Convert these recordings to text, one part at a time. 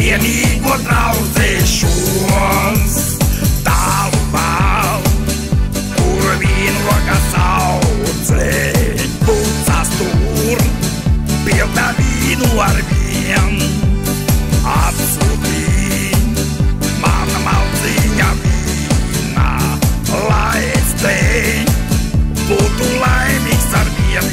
vienīgo draudzēšos. Tālu vēl, kur vīnogas audzēt, pucas tur, pilna vīnu ar vien. Atsūtīja mana malciņa vīna, lai es te būtu laimīgs ar vien.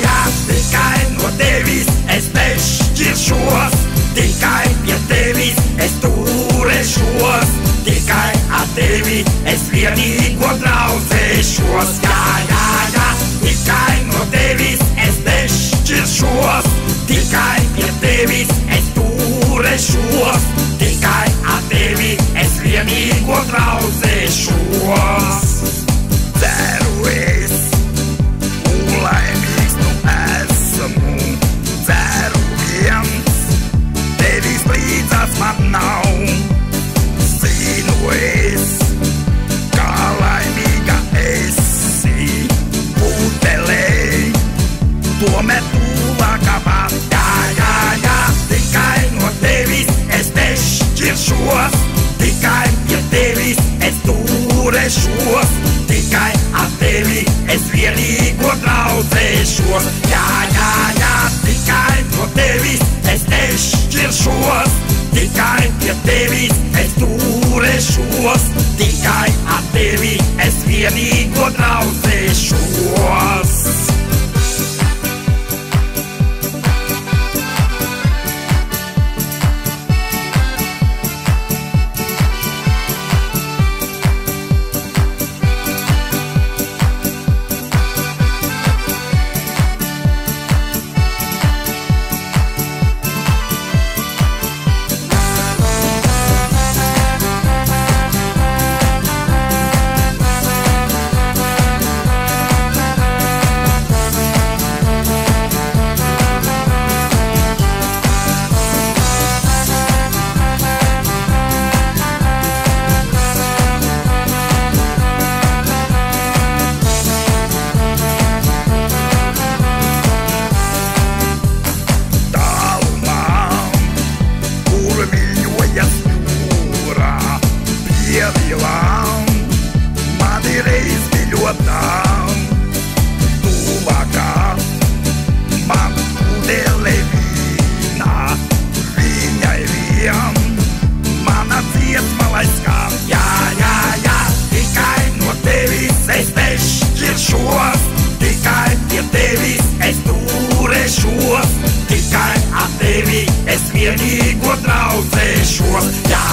Jā, tikai no tevis es nešķiršos, tikai pie tevis es turēšos, tikai ar tevi es vienīgo draudzēšos. Jā, tikai no tevis es nešķiršos, tikai pie tevis es turēšos, tikai ar tevi es vienīgo draudzēšos. Ceru es, laimīgs nu esmu, ceru viens, tevis līdzās man nav. Zinu es, kā laimīga esi, putelē, tomēr tuvākā man. Jā, tikai no tevis es nešķiršos, tikai pie tevis es turēšos, tikai ar tevi es vienīgo draudzēšos. Jā, tikai no tevis es nešķiršos, tikai pie tevis es turēšos, tikai ar tevi es vienīgo draudzēšos. Man ir izmīļotām, tuvākā man pudele vīna, viņai vien mana dziesma lai skan. Jā, tikai no tevis es nešķiršos, tikai pie tevis es turēšos, tikai ar tevi es vienīgo draudzēšos. Jā,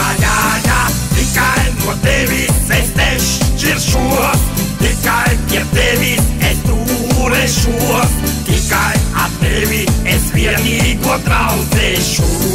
tikai no tevis es nešķiršos, tikai pie tevis es turēšos, tikai ar tevi es vienīgo draudzēšos.